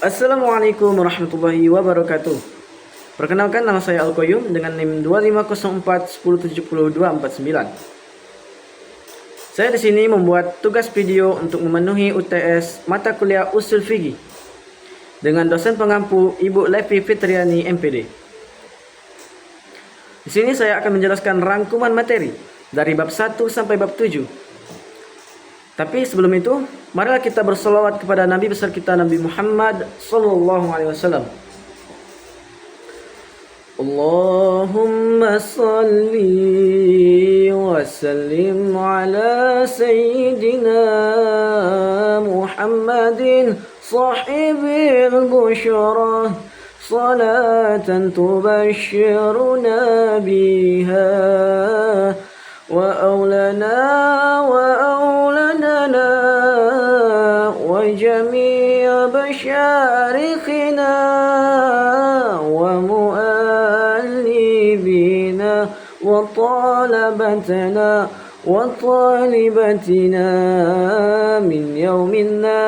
Assalamualaikum warahmatullahi wabarakatuh. Perkenalkan, nama saya Al-Qayyum dengan NIM 2504107249. Saya di sini membuat tugas video untuk memenuhi UTS mata kuliah Usul Fiqih dengan dosen pengampu Ibu Levi Fitriani MPD. Di sini saya akan menjelaskan rangkuman materi dari bab 1 sampai bab 7. Tapi sebelum itu, marilah kita bersolawat kepada Nabi besar kita, Nabi Muhammad sallallahu alaihi wasallam. Allahumma salli wa sallim ala sayyidina Muhammadin sahibil busyara salatan tubashshiruna biha wa aulana وجميع بشارقنا ومؤلبينا وطالبتنا من يومنا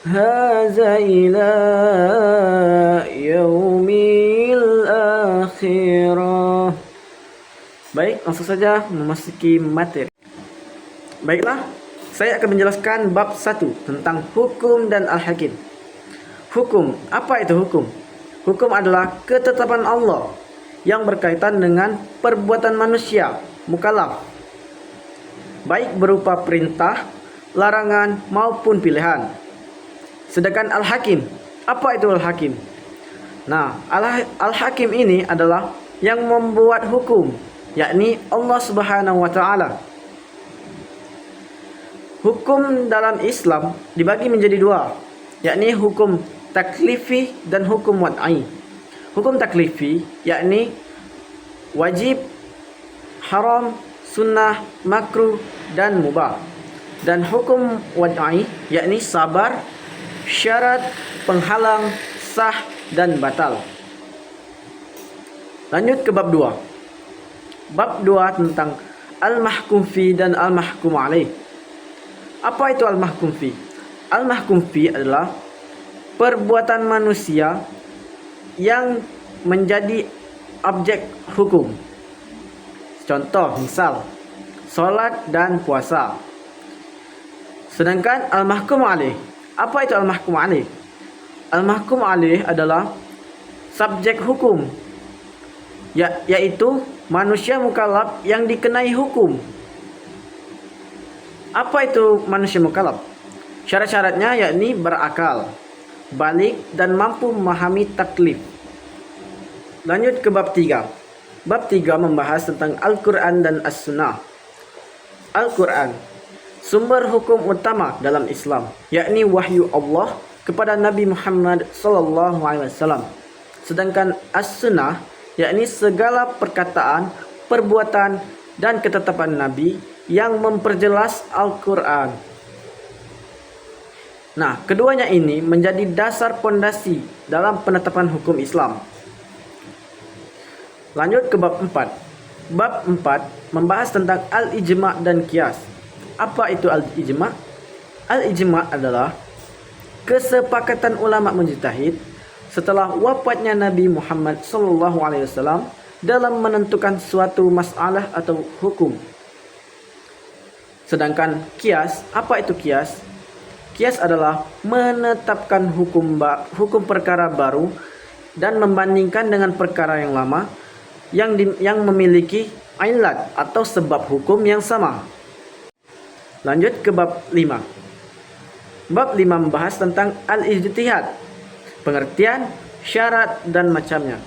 هذا إلى يوم الآخرة. Baik, langsung saja memasuki materi. Baiklah, saya akan menjelaskan bab 1 tentang hukum dan al-hakim. Hukum, apa itu hukum? Hukum adalah ketetapan Allah yang berkaitan dengan perbuatan manusia, mukallaf, baik berupa perintah, larangan maupun pilihan. Sedangkan al-hakim, apa itu al-hakim? Nah, al-hakim ini adalah yang membuat hukum, yakni Allah Subhanahu wa taala. Hukum dalam Islam dibagi menjadi dua, yakni hukum taklifi dan hukum wad'i. Hukum taklifi yakni wajib, haram, sunnah, makruh dan mubah. Dan hukum wad'i yakni sabar, syarat, penghalang, sah dan batal. Lanjut ke bab 2. Bab 2 tentang al-mahkum fi dan al-mahkum alaih. Apa itu al-mahkum fi? Al-mahkum fi adalah perbuatan manusia yang menjadi objek hukum. Contoh, misal solat dan puasa. Sedangkan al-mahkum alaih, apa itu al-mahkum alaih? Al-mahkum alaih adalah subjek hukum, yaitu manusia mukallaf yang dikenai hukum. Apa itu manusia mukallaf? Syarat-syaratnya yakni berakal, balik dan mampu memahami taklif. Lanjut ke bab 3. Bab 3 membahas tentang Al-Quran dan As-Sunnah. Al-Quran, sumber hukum utama dalam Islam, yakni wahyu Allah kepada Nabi Muhammad sallallahu alaihi wasallam. Sedangkan As-Sunnah yakni segala perkataan, perbuatan dan ketetapan Nabi yang memperjelas Al-Quran. Nah, keduanya ini menjadi dasar pondasi dalam penetapan hukum Islam. Lanjut ke bab 4. Bab 4 membahas tentang al-ijma' dan qiyas. Apa itu al-ijma'? Al-ijma' adalah kesepakatan ulama mujtahid setelah wafatnya Nabi Muhammad SAW dalam menentukan suatu masalah atau hukum. Sedangkan qiyas, apa itu qiyas? Qiyas adalah menetapkan hukum perkara baru dan membandingkan dengan perkara yang lama yang memiliki ilat atau sebab hukum yang sama. Lanjut ke bab 5. Bab 5 membahas tentang al-ijtihad, pengertian, syarat dan macamnya.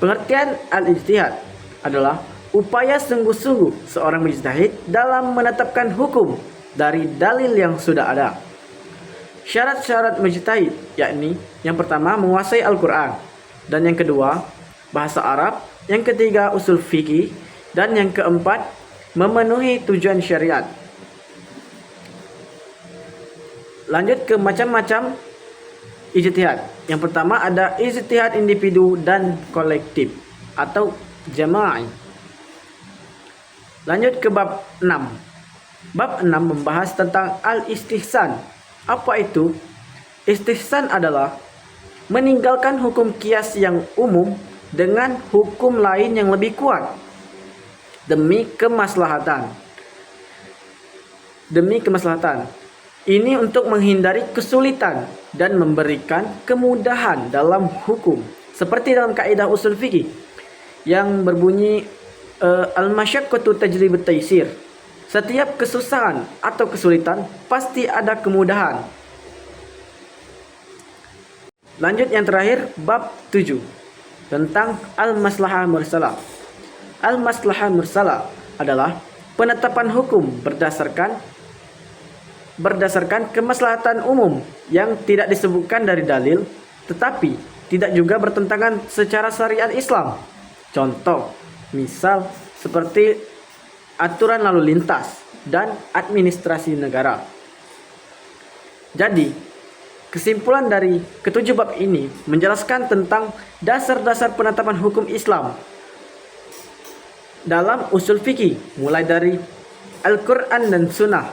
Pengertian al-ijtihad adalah upaya sungguh-sungguh seorang mujtahid dalam menetapkan hukum dari dalil yang sudah ada. Syarat-syarat mujtahid yakni yang pertama menguasai Al-Quran, dan yang kedua bahasa Arab, yang ketiga usul fikih, dan yang keempat memenuhi tujuan syariat. Lanjut ke macam-macam ijtihad. Yang pertama ada ijtihad individu dan kolektif atau jama'i. Lanjut ke bab 6. Bab 6 membahas tentang al-istihsan. Apa itu? Istihsan adalah meninggalkan hukum kias yang umum dengan hukum lain yang lebih kuat demi kemaslahatan. Ini untuk menghindari kesulitan dan memberikan kemudahan dalam hukum. Seperti dalam kaidah usul fikih yang berbunyi al-masyaqqatu tajlibut taysir. Setiap kesusahan atau kesulitan pasti ada kemudahan. Lanjut yang terakhir, bab 7 tentang al-maslahah mursalah. Al-maslahah mursalah adalah penetapan hukum berdasarkan kemaslahatan umum yang tidak disebutkan dari dalil, tetapi tidak juga bertentangan secara syariat Islam. Contoh, misal seperti aturan lalu lintas dan administrasi negara. Jadi, kesimpulan dari ketujuh bab ini menjelaskan tentang dasar-dasar penetapan hukum Islam dalam usul fikih, mulai dari Al-Quran dan Sunnah,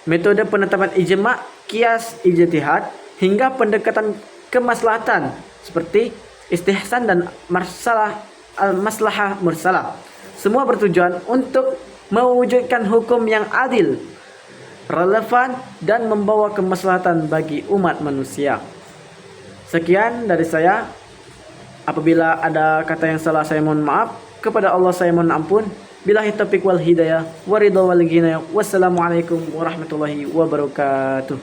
metode penetapan ijma', qiyas, ijtihad, hingga pendekatan kemaslahatan seperti istihsan dan maslahah mursalah. Semua bertujuan untuk mewujudkan hukum yang adil, relevan, dan membawa kemaslahatan bagi umat manusia. Sekian dari saya. Apabila ada kata yang salah, saya mohon maaf. Kepada Allah saya mohon ampun. Billahi taufiq wal hidayah wa ridha wal ghina. Wassalamualaikum warahmatullahi wabarakatuh.